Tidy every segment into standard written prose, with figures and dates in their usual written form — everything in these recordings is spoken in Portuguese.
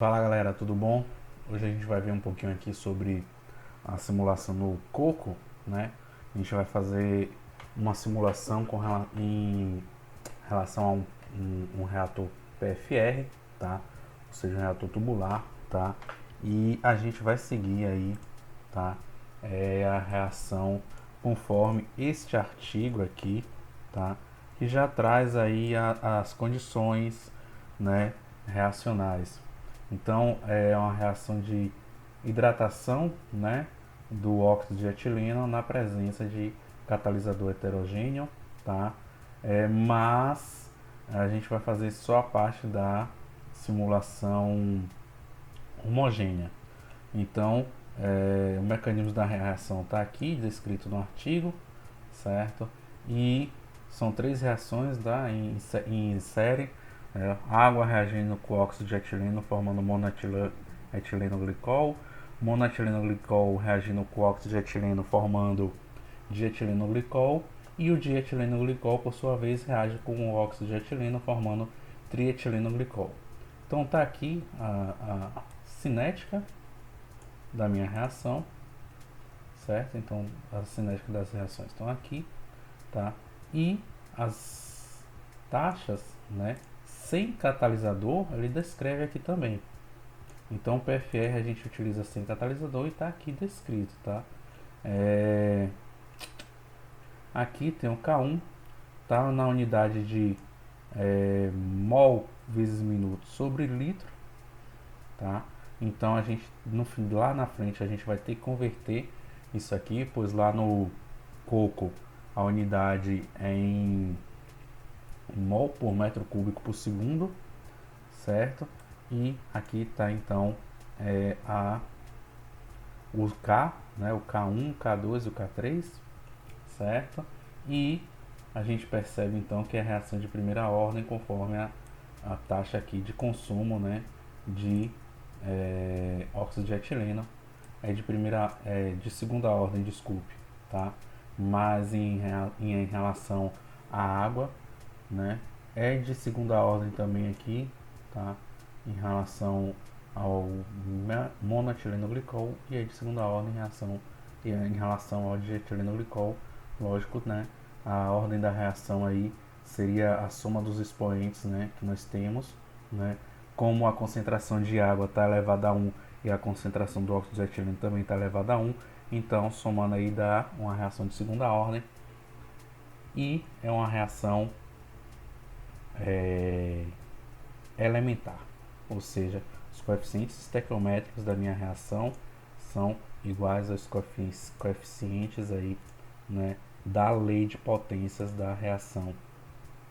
Fala galera, tudo bom? Hoje a gente vai ver um pouquinho aqui sobre a simulação no Coco, né? A gente vai fazer uma simulação em relação a um reator PFR, tá? Ou seja, um reator tubular, tá? E a gente vai seguir aí, tá? A reação conforme este artigo aqui, tá? Que já traz aí as condições, né, reacionárias. Então, é uma reação de hidratação, né, do óxido de etileno na presença de catalisador heterogêneo, tá? Mas a gente vai fazer só a parte da simulação homogênea. Então, o mecanismo da reação está aqui, descrito no artigo, certo? E são três reações em série: água reagindo com óxido de etileno formando monoetileno glicol, monoetileno glicol reagindo com óxido de etileno formando dietileno glicol, e o dietileno glicol por sua vez reage com o óxido de etileno formando trietileno glicol. Então está aqui a cinética da minha reação, certo? Então a cinética das reações estão aqui, tá? E as taxas, né, sem catalisador, ele descreve aqui também. Então o PFR a gente utiliza sem catalisador e está aqui descrito, tá? Aqui tem o K1, tá na unidade de mol vezes minuto sobre litro, tá? Então a gente lá na frente a gente vai ter que converter isso aqui, pois lá no coco a unidade é em mol por metro cúbico por segundo, certo? E aqui está então o K, né, o K1, o K2 e o K3, certo? E a gente percebe então que é a reação de primeira ordem conforme a taxa aqui de consumo, né, de óxido de etileno de segunda ordem, desculpe, tá? Mas em relação à água, né, é de segunda ordem também aqui, tá? Em relação ao monoetileno glicol, e é de segunda ordem em relação ao dietileno glicol, lógico, né? A ordem da reação aí seria a soma dos expoentes, né, que nós temos, né? Como a concentração de água está elevada a 1 e a concentração do óxido de etileno também está elevada a 1, então somando aí dá uma reação de segunda ordem, e é uma reação elementar, ou seja, os coeficientes estequiométricos da minha reação são iguais aos coeficientes aí, né, da lei de potências da reação,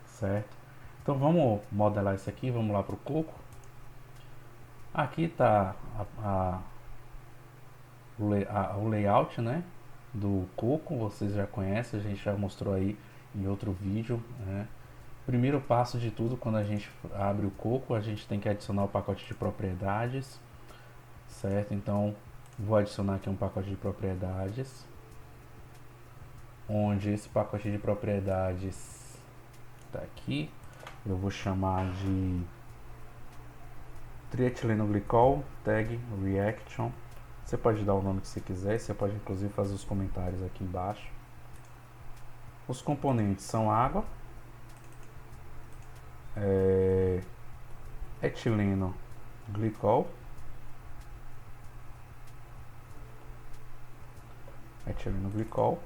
certo? Então vamos modelar isso aqui, vamos lá para o coco. Aqui está o layout, né, do coco, vocês já conhecem, a gente já mostrou aí em outro vídeo, né? Primeiro passo de tudo, quando a gente abre o coco, a gente tem que adicionar o pacote de propriedades, certo? Então vou adicionar aqui um pacote de propriedades, onde esse pacote de propriedades está aqui. Eu vou chamar de trietileno glicol tag reaction. Você pode dar o nome que você quiser, você pode inclusive fazer os comentários aqui embaixo. Os componentes são água, etileno glicol, dietileno glicol,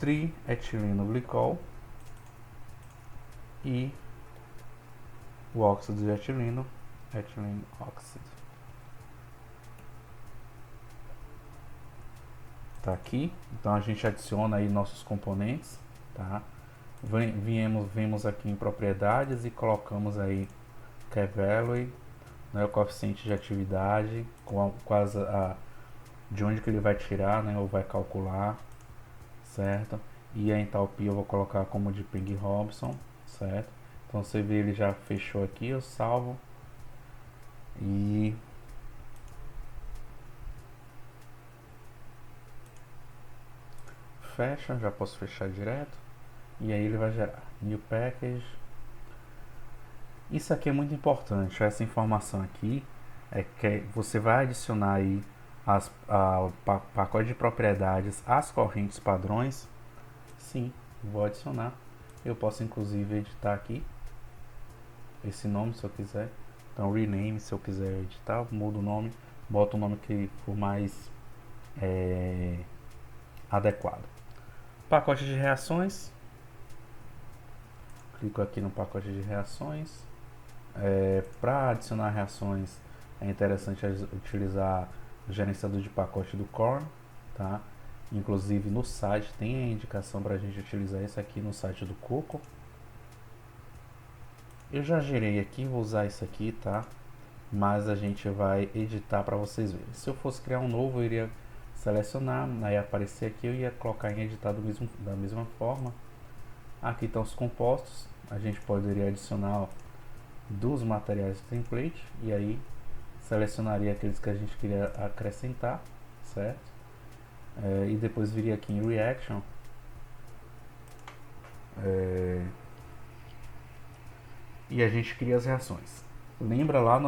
trietileno glicol e o óxido de etileno óxido. Tá aqui, então a gente adiciona aí nossos componentes, tá? Vemos aqui em propriedades e colocamos aí K-value, né, o coeficiente de atividade, de onde que ele vai tirar, né, ou vai calcular, certo? E a entalpia eu vou colocar como de Ping-Robson, certo? Então você vê, ele já fechou aqui, eu salvo e fecha, já posso fechar direto. E aí ele vai gerar new package. Isso aqui é muito importante, essa informação aqui é que você vai adicionar aí pacote de propriedades às correntes padrões. Sim, vou adicionar. Eu posso inclusive editar aqui esse nome se eu quiser. Então rename, se eu quiser editar, mudo o nome, boto o nome que for mais adequado. Pacote de reações. Clico aqui no pacote de reações. Para adicionar reações é interessante utilizar o gerenciador de pacote do Korn, tá? Inclusive no site tem a indicação para a gente utilizar esse aqui no site do Coco. Eu já gerei aqui, vou usar isso aqui, tá? Mas a gente vai editar para vocês verem. Se eu fosse criar um novo, eu iria selecionar, aí aparecer aqui, eu ia colocar em editar da mesma forma. Aqui estão os compostos, a gente poderia adicionar dos materiais do template e aí selecionaria aqueles que a gente queria acrescentar, certo? E depois viria aqui em Reaction e a gente cria as reações. Lembra lá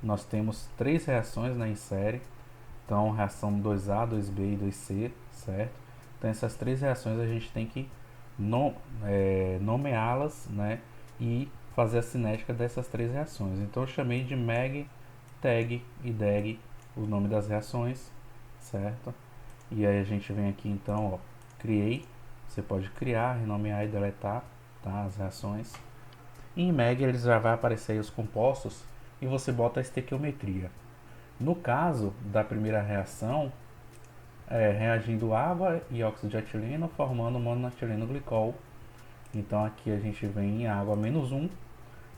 nós temos 3 reações, né, em série. Então reação 2A, 2B e 2C, certo? Então essas 3 reações a gente tem que nomeá-las, né, e fazer a cinética dessas 3 reações. Então eu chamei de mag, tag e dag o nome das reações, certo? E aí a gente vem aqui então, ó, criei. Você pode criar, renomear e deletar, tá, as reações. E em mag eles já vai aparecer aí os compostos e você bota a estequiometria. No caso da primeira reação, reagindo água e óxido de etileno formando monoetileno glicol. Então aqui a gente vem em água menos 1,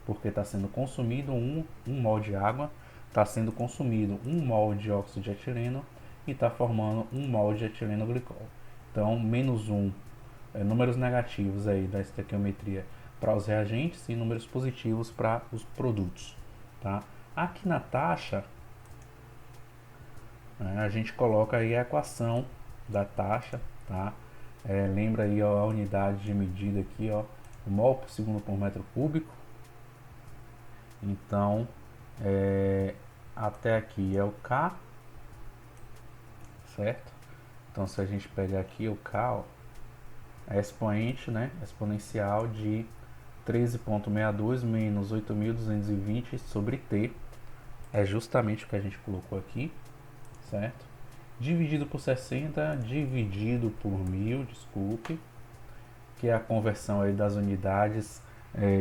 porque está sendo consumido 1 mol de água, está sendo consumido 1 mol de óxido de etileno e está formando 1 mol de etileno glicol. Então menos 1, números negativos aí da estequiometria para os reagentes e números positivos para os produtos, tá? Aqui na taxa, a gente coloca aí a equação da taxa, tá? Lembra aí, ó, a unidade de medida aqui, ó, mol por segundo por metro cúbico. Então, até aqui é o K, certo? Então, se a gente pegar aqui o K, ó, é expoente, né? Exponencial de 13,62 menos 8.220 sobre T. É justamente o que a gente colocou aqui, certo? Dividido por 60, dividido por 1000, desculpe, que é a conversão aí das unidades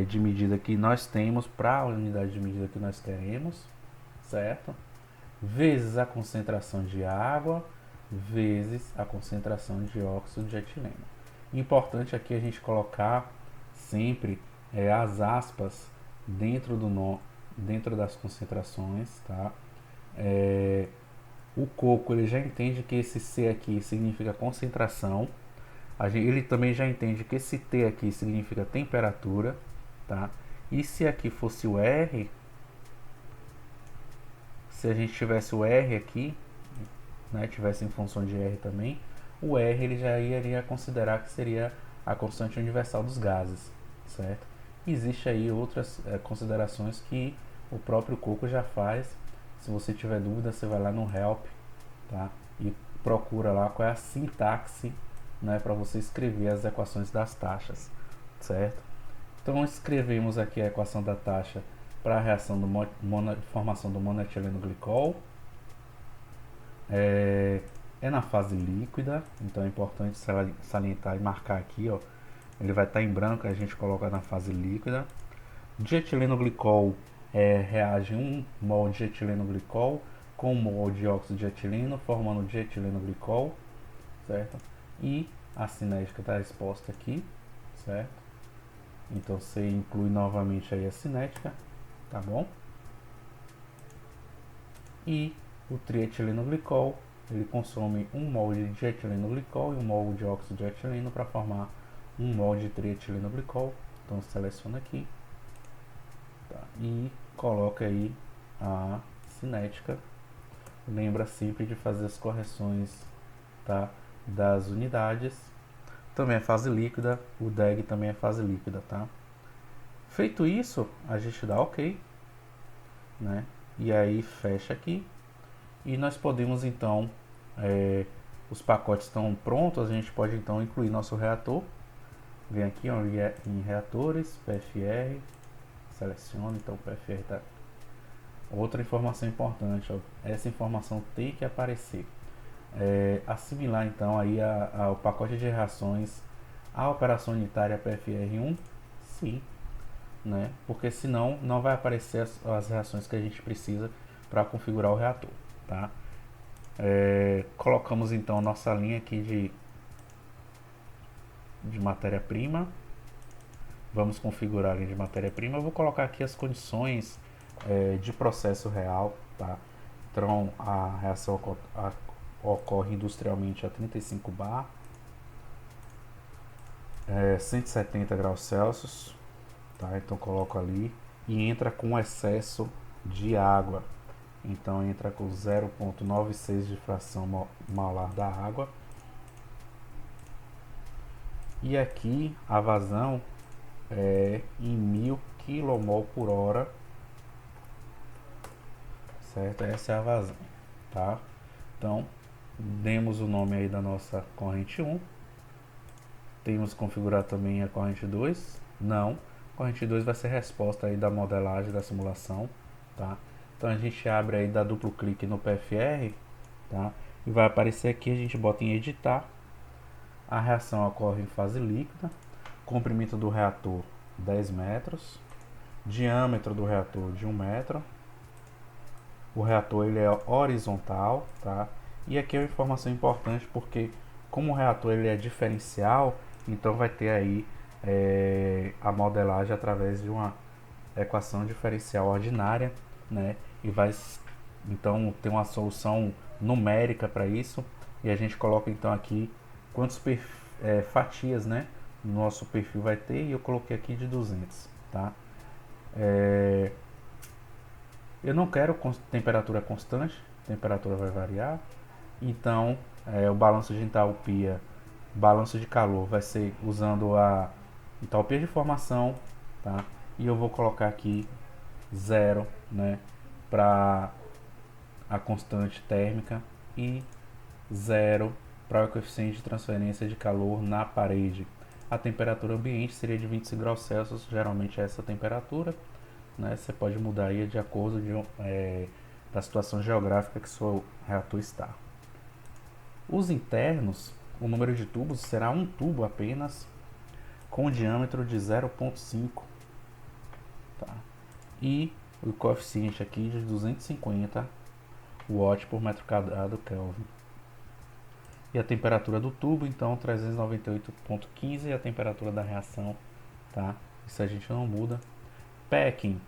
de medida que nós temos para a unidade de medida que nós teremos, certo? Vezes a concentração de água, vezes a concentração de óxido de etileno. Importante aqui a gente colocar sempre as aspas dentro das concentrações, tá? O Coco ele já entende que esse C aqui significa concentração. Ele também já entende que esse T aqui significa temperatura, tá? E se aqui fosse o R, se a gente tivesse o R aqui, né, tivesse em função de R também, o R ele já iria considerar que seria a constante universal dos gases, certo? Existe aí outras considerações que o próprio Coco já faz. Se você tiver dúvida, você vai lá no Help, tá? E procura lá qual é a sintaxe, né, para você escrever as equações das taxas, certo? Então escrevemos aqui a equação da taxa para a reação de formação do monoetileno glicol. É na fase líquida, então é importante salientar e marcar aqui, ó. Ele vai estar em branco, a gente coloca na fase líquida. Dietileno glicol reage 1 mol de etileno glicol com 1 mol de óxido de etileno, formando dietileno glicol, certo? E a cinética está exposta aqui, certo? Então você inclui novamente aí a cinética, tá bom? E o trietileno glicol, ele consome 1 mol de dietileno glicol e 1 mol de óxido de etileno para formar 1 mol de trietileno glicol. Então seleciona aqui, tá? E coloca aí a cinética. Lembra sempre de fazer as correções tá, das unidades. Também é fase líquida, o DEG também é fase líquida, tá? Feito isso, a gente dá OK, né? E aí fecha aqui e nós podemos então, os pacotes estão prontos, a gente pode então incluir nosso reator. Vem aqui ó, em reatores, PFR, seleciona, então o PFR está. Outra informação importante, ó, essa informação tem que aparecer. Assimilar então aí ao pacote de reações a operação unitária PFR1, sim, né? Porque senão não vai aparecer as reações que a gente precisa para configurar o reator, tá? Colocamos então a nossa linha aqui de matéria-prima. Vamos configurar a linha de matéria-prima. Eu vou colocar aqui as condições de processo real, tá? Então a reação ocorre industrialmente a 35 bar, 170 graus Celsius, tá? Então coloco ali e entra com excesso de água. Então entra com 0,96 de fração molar da água. E aqui a vazão é em 1000 kmol por hora, certo? Essa é a vazão, tá? Então demos o nome aí da nossa corrente 1. Temos que configurar também a corrente 2. Não, corrente 2 vai ser resposta aí da modelagem da simulação, tá? Então a gente abre aí, dá duplo clique no PFR, tá? E vai aparecer aqui, a gente bota em editar. A reação ocorre em fase líquida. Comprimento do reator 10 metros. Diâmetro do reator de 1 metro. O reator ele é horizontal, tá? E aqui é uma informação importante porque como o reator ele é diferencial, então vai ter aí a modelagem através de uma equação diferencial ordinária, né? E vai então ter uma solução numérica para isso. E a gente coloca então aqui quantas fatias, né, no nosso perfil vai ter, e eu coloquei aqui de 200, tá? Eu não quero temperatura constante, temperatura vai variar, então o balanço de entalpia, balanço de calor vai ser usando a entalpia de formação, tá? E eu vou colocar aqui 0, né, para a constante térmica e 0 para o coeficiente de transferência de calor na parede. A temperatura ambiente seria de 25 graus Celsius, geralmente é essa temperatura, né? Você pode mudar aí de acordo da situação geográfica que seu reator está. Os internos, o número de tubos será um tubo apenas, com diâmetro de 0,5, tá? E o coeficiente aqui de 250 watt por metro quadrado Kelvin. E a temperatura do tubo, então 398,15, e a temperatura da reação, tá? Isso a gente não muda. Packing,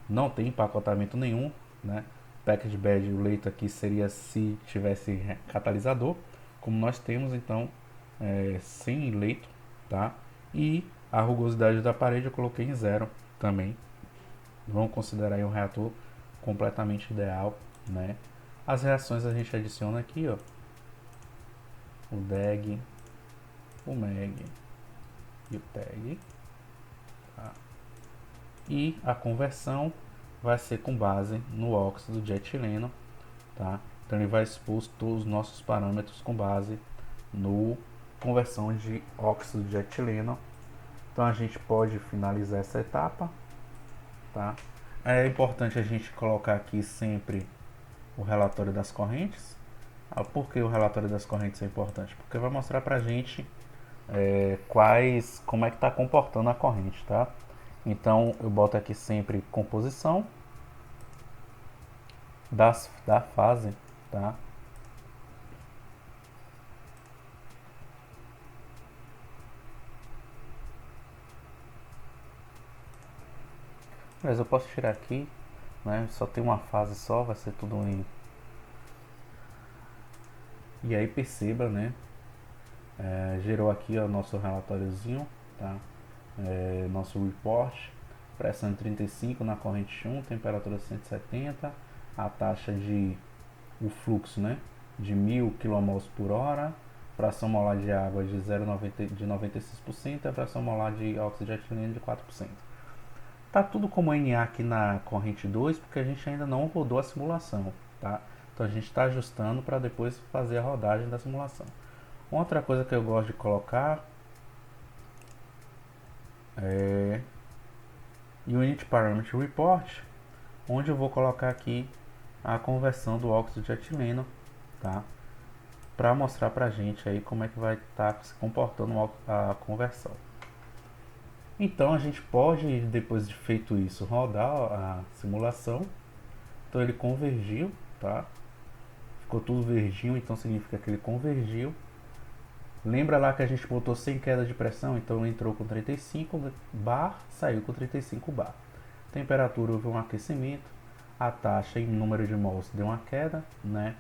não tem empacotamento nenhum, né? Package bed, o leito aqui seria se tivesse catalisador, como nós temos, então sem leito, tá? E a rugosidade da parede eu coloquei em 0 também. Vamos considerar aí um reator completamente ideal, né? As reações a gente adiciona aqui, ó, o DEG, o MEG e o TEG, tá? E a conversão vai ser com base no óxido de etileno, tá? Então ele vai expor todos os nossos parâmetros com base no conversão de óxido de etileno. Então a gente pode finalizar essa etapa, tá? É importante a gente colocar aqui sempre o relatório das correntes. Por que o relatório das correntes é importante? Porque vai mostrar pra gente como é que está comportando a corrente, tá? Então eu boto aqui sempre composição da fase, tá? Mas eu posso tirar aqui, né? Só tem uma fase só, vai ser tudo em. E aí perceba, né? Gerou aqui o nosso relatóriozinho, tá? Nosso report, pressão 35 na corrente 1, temperatura 170, a taxa de o fluxo, né? de 1000 kmol por hora, fração molar de água de 96% e a fração molar de óxido de etileno de 4%. Tá tudo como NA aqui na corrente 2, porque a gente ainda não rodou a simulação, tá? Então a gente está ajustando para depois fazer a rodagem da simulação. Outra coisa que eu gosto de colocar é Unit Parameter Report, onde eu vou colocar aqui a conversão do óxido de etileno, tá? Para mostrar pra gente aí como é que vai estar se comportando a conversão. Então a gente pode, depois de feito isso, rodar a simulação. Então ele convergiu, tá? Ficou tudo verdinho, então significa que ele convergiu. Lembra lá que a gente botou sem queda de pressão, então entrou com 35 bar, saiu com 35 bar. Temperatura houve um aquecimento, a taxa em número de mols deu uma queda, né?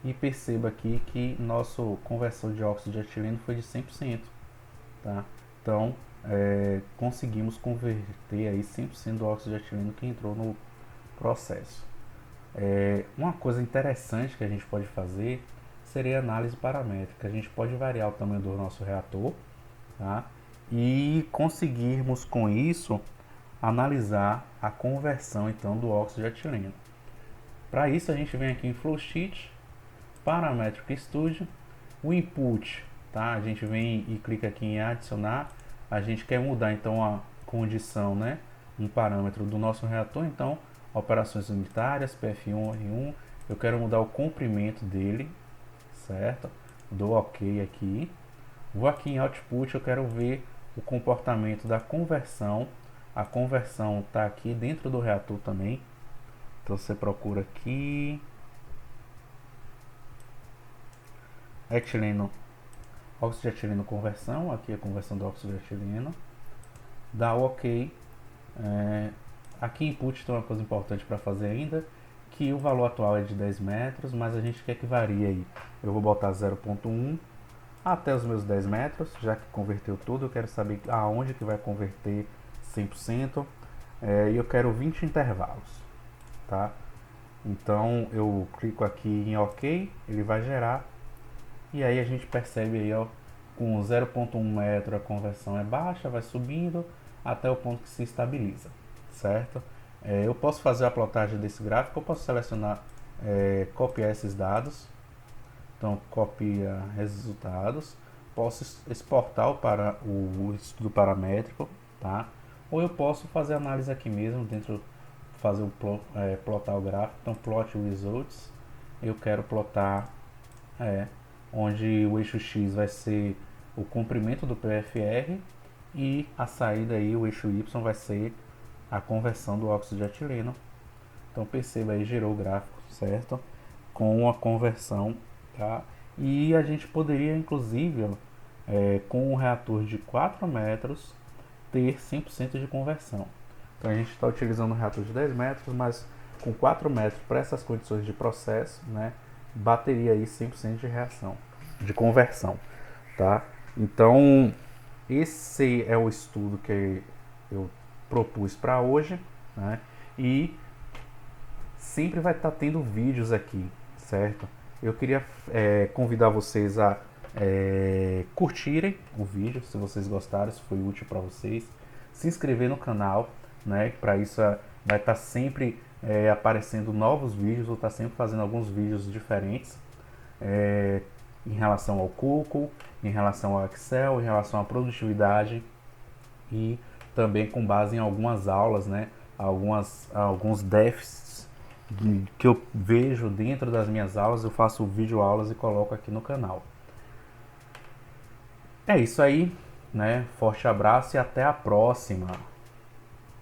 E perceba aqui que nossa conversão de óxido de etileno foi de 100%, tá? Então conseguimos converter aí 100% do óxido de etileno que entrou no processo. Uma coisa interessante que a gente pode fazer seria a análise paramétrica. A gente pode variar o tamanho do nosso reator, tá? E conseguirmos com isso analisar a conversão então do óxido de etileno. Para isso a gente vem aqui em Flowsheet, Parametric Studio, o input, tá? A gente vem e clica aqui em adicionar. A gente quer mudar então a condição, né? Um parâmetro do nosso reator, então operações unitárias, PF1, R1. Eu quero mudar o comprimento dele, certo? Dou OK aqui. Vou aqui em Output, eu quero ver o comportamento da conversão. A conversão está aqui dentro do reator também. Então você procura aqui etileno, óxido de etileno conversão. Aqui é a conversão do óxido de etileno. Dá OK. Aqui input tem uma coisa importante para fazer ainda, que o valor atual é de 10 metros, mas a gente quer que varie aí. Eu vou botar 0.1 até os meus 10 metros, já que converteu tudo. Eu quero saber aonde que vai converter 100%, e eu quero 20 intervalos, tá? Então eu clico aqui em OK, ele vai gerar, e aí a gente percebe aí, ó, com 0.1 metro a conversão é baixa, vai subindo até o ponto que se estabiliza, certo? Eu posso fazer a plotagem desse gráfico, eu posso selecionar, copiar esses dados. Então copia resultados, posso exportar para o estudo paramétrico, tá? Ou eu posso fazer análise aqui mesmo, dentro, fazer plotar o gráfico. Então plot results, eu quero plotar onde o eixo X vai ser o comprimento do PFR e a saída aí, o eixo Y, vai ser a conversão do óxido de etileno. Então perceba aí, gerou o gráfico, certo? Com a conversão, tá? E a gente poderia inclusive, com um reator de 4 metros, ter 100% de conversão. Então a gente está utilizando um reator de 10 metros, mas com 4 metros para essas condições de processo, né, bateria aí 100% de reação, de conversão, tá? Então esse é o estudo que eu propus para hoje, né? E sempre vai estar tendo vídeos aqui, certo? Eu queria convidar vocês a curtirem o vídeo, se vocês gostaram, se foi útil para vocês, se inscrever no canal, né? Para isso vai estar sempre aparecendo novos vídeos, vou estar sempre fazendo alguns vídeos diferentes em relação ao Coco, em relação ao Excel, em relação à produtividade e também com base em algumas aulas, né? Alguns déficits que eu vejo dentro das minhas aulas, eu faço vídeo aulas e coloco aqui no canal. É isso aí, né? Forte abraço e até a próxima!